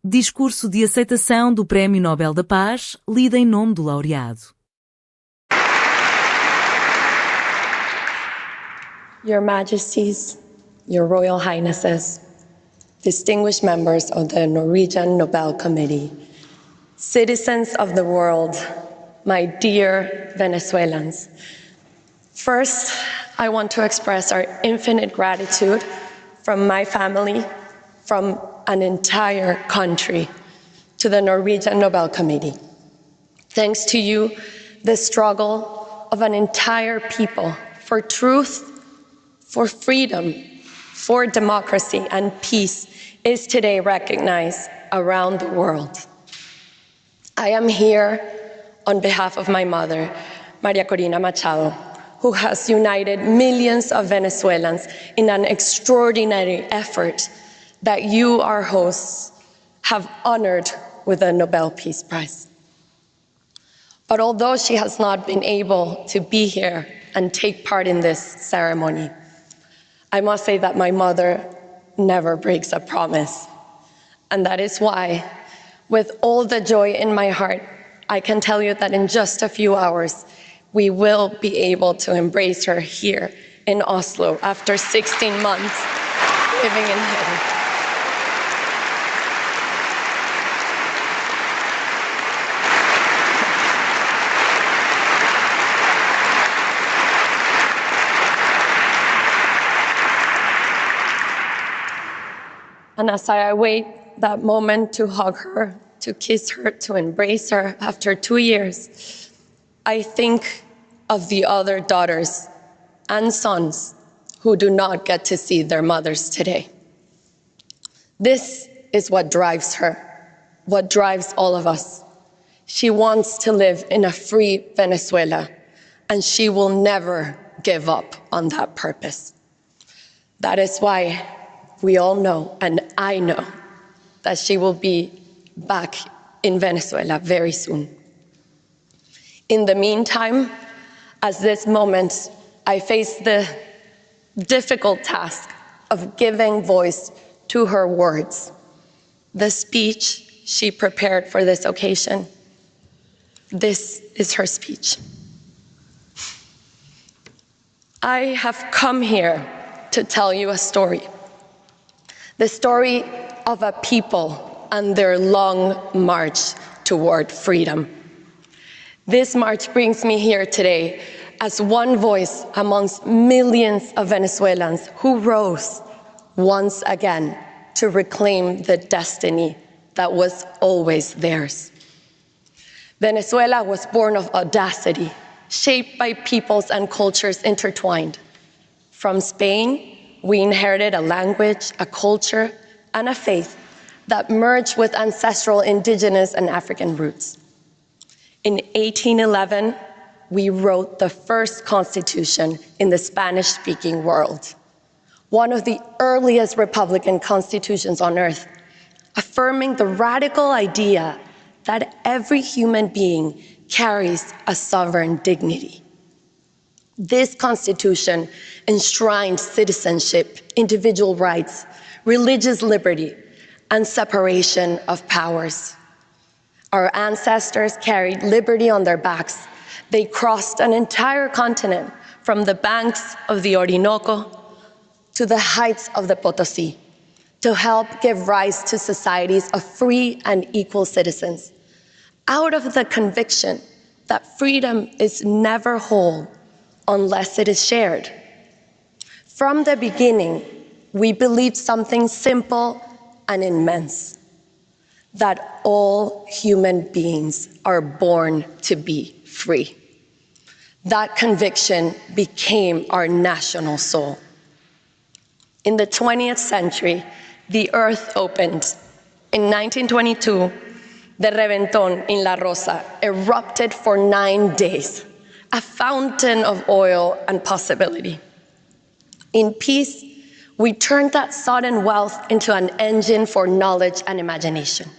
Discurso de Aceitação do Prémio Nobel da Paz, lido em nome do Laureado. Your Majesties, Your Royal Highnesses, distinguished members of the Norwegian Nobel Committee, citizens of the world, my dear Venezuelans. First, I want to express our infinite gratitude from my family, from an entire country, to the Norwegian Nobel Committee. Thanks to you, the struggle of an entire people for truth, for freedom, for democracy and peace is today recognized around the world. I am here on behalf of my mother, Maria Corina Machado, who has united millions of Venezuelans in an extraordinary effort that you, our hosts, have honored with the Nobel Peace Prize. But although she has not been able to be here and take part in this ceremony, I must say that my mother never breaks a promise. And that is why, with all the joy in my heart, I can tell you that in just a few hours, we will be able to embrace her here in Oslo after 16 months living in heaven. And as I await that moment to hug her, to kiss her, to embrace her after 2 years, I think of the other daughters and sons who do not get to see their mothers today. This is what drives her, what drives all of us. She wants to live in a free Venezuela, and she will never give up on that purpose. That is why we all know, and I know, that she will be back in Venezuela very soon. In the meantime, at this moment, I face the difficult task of giving voice to her words, the speech she prepared for this occasion. This is her speech. I have come here to tell you a story. The story of a people and their long march toward freedom. This march brings me here today as one voice amongst millions of Venezuelans who rose once again to reclaim the destiny that was always theirs. Venezuela was born of audacity, shaped by peoples and cultures intertwined. From Spain, we inherited a language, a culture, and a faith that merged with ancestral indigenous and African roots. In 1811, we wrote the first constitution in the Spanish-speaking world, one of the earliest republican constitutions on earth, affirming the radical idea that every human being carries a sovereign dignity. This constitution enshrined citizenship, individual rights, religious liberty, and separation of powers. Our ancestors carried liberty on their backs. They crossed an entire continent from the banks of the Orinoco to the heights of the Potosí to help give rise to societies of free and equal citizens, out of the conviction that freedom is never whole unless it is shared. From the beginning, we believed something simple and immense, that all human beings are born to be free. That conviction became our national soul. In the 20th century, the earth opened. In 1922, the Reventón in La Rosa erupted for 9 days, a fountain of oil and possibility. In peace, we turned that sudden wealth into an engine for knowledge and imagination.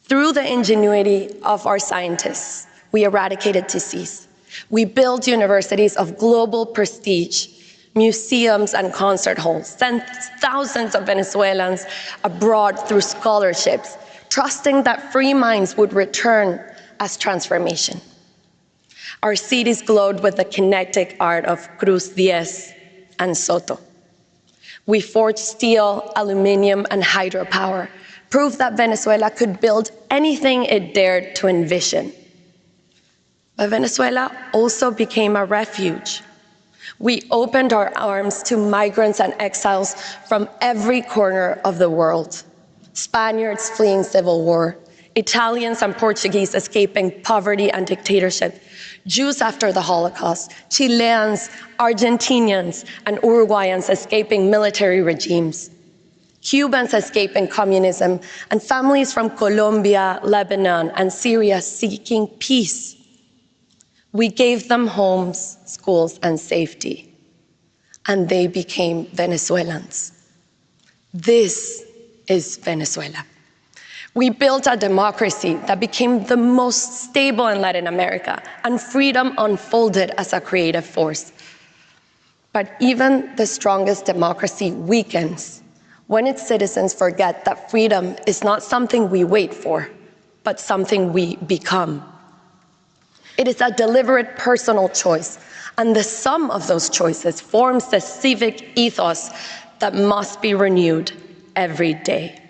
Through the ingenuity of our scientists, we eradicated disease. We built universities of global prestige, museums and concert halls, sent thousands of Venezuelans abroad through scholarships, trusting that free minds would return as transformation. Our cities glowed with the kinetic art of Cruz Diez and Soto. We forged steel, aluminum, and hydropower, proof that Venezuela could build anything it dared to envision. But Venezuela also became a refuge. We opened our arms to migrants and exiles from every corner of the world. Spaniards fleeing civil war, Italians and Portuguese escaping poverty and dictatorship, Jews after the Holocaust, Chileans, Argentinians, and Uruguayans escaping military regimes, Cubans escaping communism, and families from Colombia, Lebanon, and Syria seeking peace. We gave them homes, schools, and safety, and they became Venezuelans. This is Venezuela. We built a democracy that became the most stable in Latin America, and freedom unfolded as a creative force. But even the strongest democracy weakens when its citizens forget that freedom is not something we wait for, but something we become. It is a deliberate personal choice, and the sum of those choices forms the civic ethos that must be renewed every day.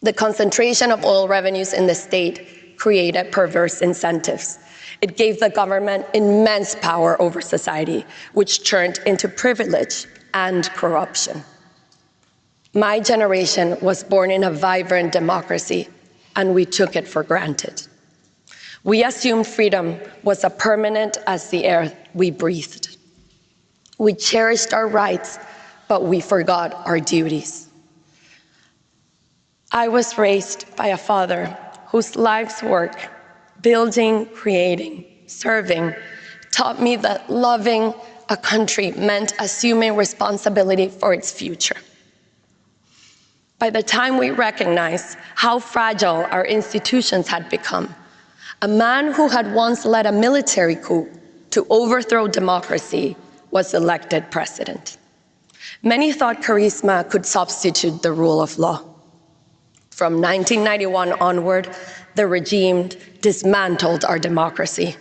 The concentration of oil revenues in the state created perverse incentives. It gave the government immense power over society, which turned into privilege and corruption. My generation was born in a vibrant democracy, and we took it for granted. We assumed freedom was as permanent as the air we breathed. We cherished our rights, but we forgot our duties. I was raised by a father whose life's work, building, creating, serving, taught me that loving a country meant assuming responsibility for its future. By the time we recognized how fragile our institutions had become, a man who had once led a military coup to overthrow democracy was elected president. Many thought charisma could substitute the rule of law. From 1991 onward, the regime dismantled our democracy,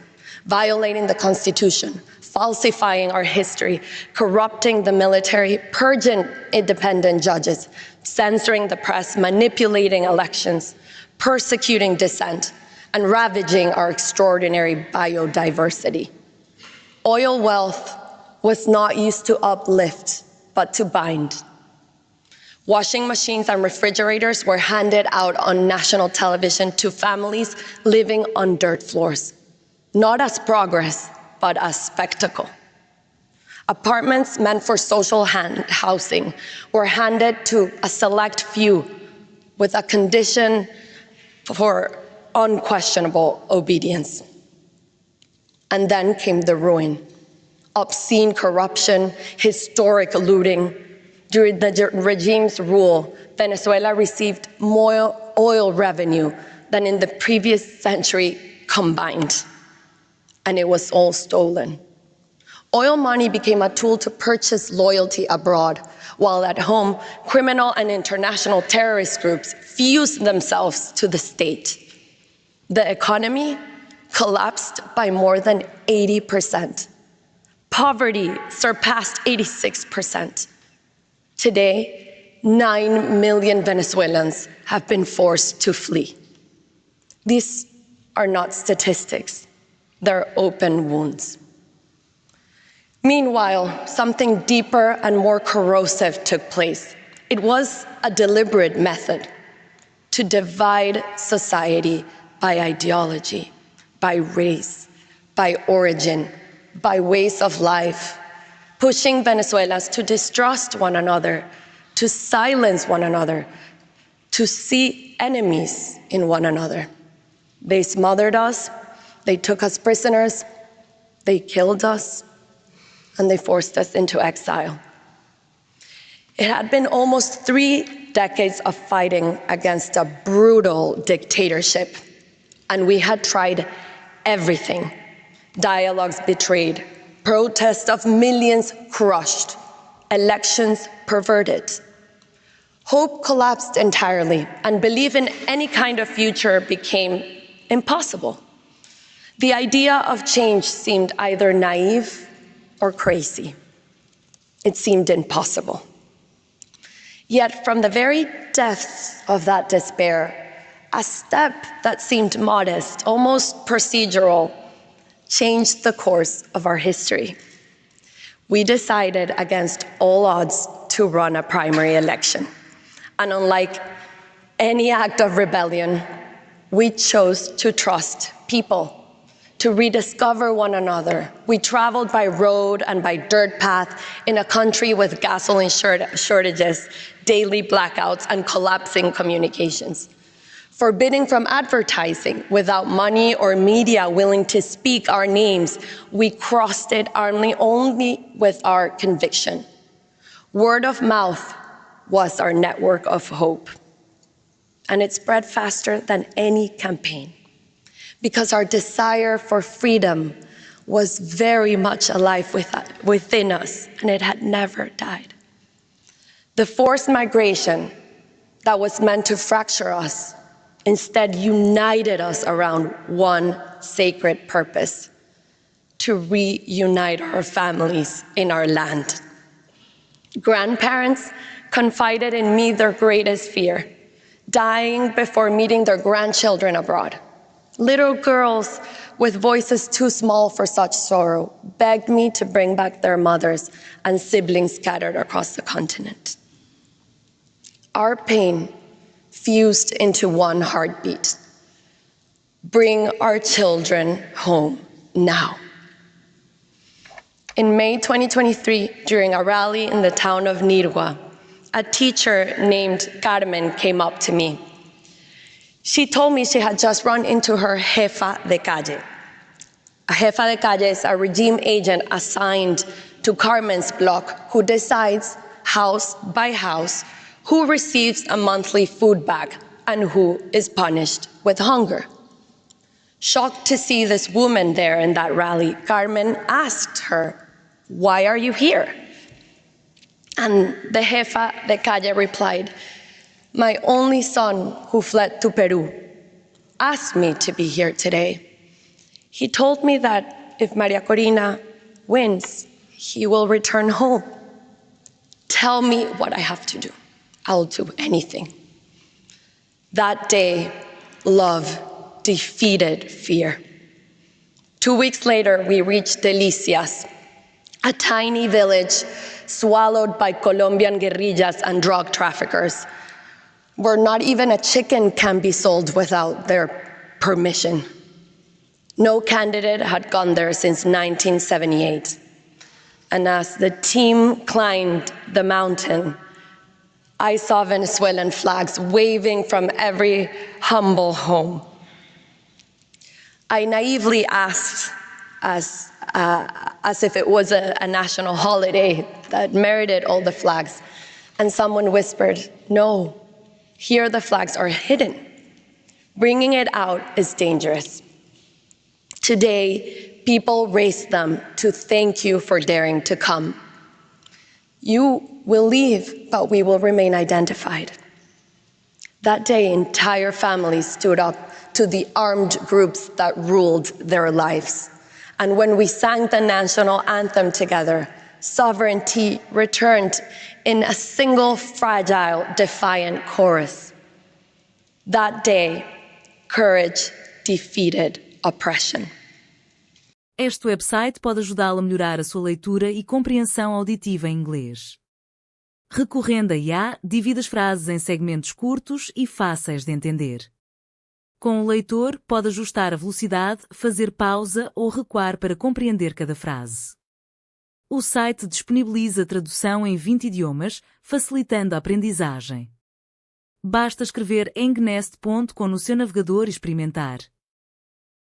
violating the Constitution, falsifying our history, corrupting the military, purging independent judges, censoring the press, manipulating elections, persecuting dissent, and ravaging our extraordinary biodiversity. Oil wealth was not used to uplift, but to bind. Washing machines and refrigerators were handed out on national television to families living on dirt floors, not as progress, but as spectacle. Apartments meant for social housing were handed to a select few with a condition for unquestionable obedience. And then came the ruin, obscene corruption, historic looting. During the regime's rule, Venezuela received more oil revenue than in the previous century combined, and it was all stolen. Oil money became a tool to purchase loyalty abroad, while at home, criminal and international terrorist groups fused themselves to the state. The economy collapsed by more than 80%. Poverty surpassed 86%. Today, 9 million Venezuelans have been forced to flee. These are not statistics, they're open wounds. Meanwhile, something deeper and more corrosive took place. It was a deliberate method to divide society by ideology, by race, by origin, by ways of life, pushing Venezuelans to distrust one another, to silence one another, to see enemies in one another. They smothered us, they took us prisoners, they killed us, and they forced us into exile. It had been almost 3 decades of fighting against a brutal dictatorship, and we had tried everything. Dialogues betrayed, protests of millions crushed, elections perverted. Hope collapsed entirely, and belief in any kind of future became impossible. The idea of change seemed either naive or crazy. It seemed impossible. Yet from the very depths of that despair, a step that seemed modest, almost procedural, changed the course of our history. We decided against all odds to run a primary election. And unlike any act of rebellion, we chose to trust people, to rediscover one another. We traveled by road and by dirt path in a country with gasoline shortages, daily blackouts, and collapsing communications. Forbidding from advertising, without money or media willing to speak our names, we crossed it only with our conviction. Word of mouth was our network of hope. And it spread faster than any campaign, because our desire for freedom was very much alive within us, and it had never died. The forced migration that was meant to fracture us instead united us around one sacred purpose: to reunite our families in our land. Grandparents confided in me their greatest fear, dying before meeting their grandchildren abroad. Little girls with voices too small for such sorrow begged me to bring back their mothers and siblings scattered across the continent. Our pain fused into one heartbeat. Bring our children home now. In May 2023, during a rally in the town of Nirgua, a teacher named Carmen came up to me. She told me she had just run into her jefa de calle. A jefa de calle is a regime agent assigned to Carmen's block who decides, house by house, who receives a monthly food bag and who is punished with hunger. Shocked to see this woman there in that rally, Carmen asked her, "Why are you here?" And the jefa de calle replied, "My only son, who fled to Peru, asked me to be here today. He told me that if Maria Corina wins, he will return home. Tell me what I have to do. I'll do anything." That day, love defeated fear. 2 weeks later, we reached Delicias, a tiny village swallowed by Colombian guerrillas and drug traffickers, where not even a chicken can be sold without their permission. No candidate had gone there since 1978. And as the team climbed the mountain, I saw Venezuelan flags waving from every humble home. I naively asked, as if it was a national holiday that merited all the flags, and someone whispered, "No, here the flags are hidden. Bringing it out is dangerous." Today, people raise them to thank you for daring to come. You will leave, but we will remain identified. That day, entire families stood up to the armed groups that ruled their lives. And when we sang the national anthem together, sovereignty returned in a single, fragile, defiant chorus. That day, courage defeated oppression. Este website pode ajudá-lo a melhorar a sua leitura e compreensão auditiva em inglês. Recorrendo a IA, divide as frases em segmentos curtos e fáceis de entender. Com o leitor, pode ajustar a velocidade, fazer pausa ou recuar para compreender cada frase. O site disponibiliza tradução em 20 idiomas, facilitando a aprendizagem. Basta escrever engnest.com no seu navegador e experimentar.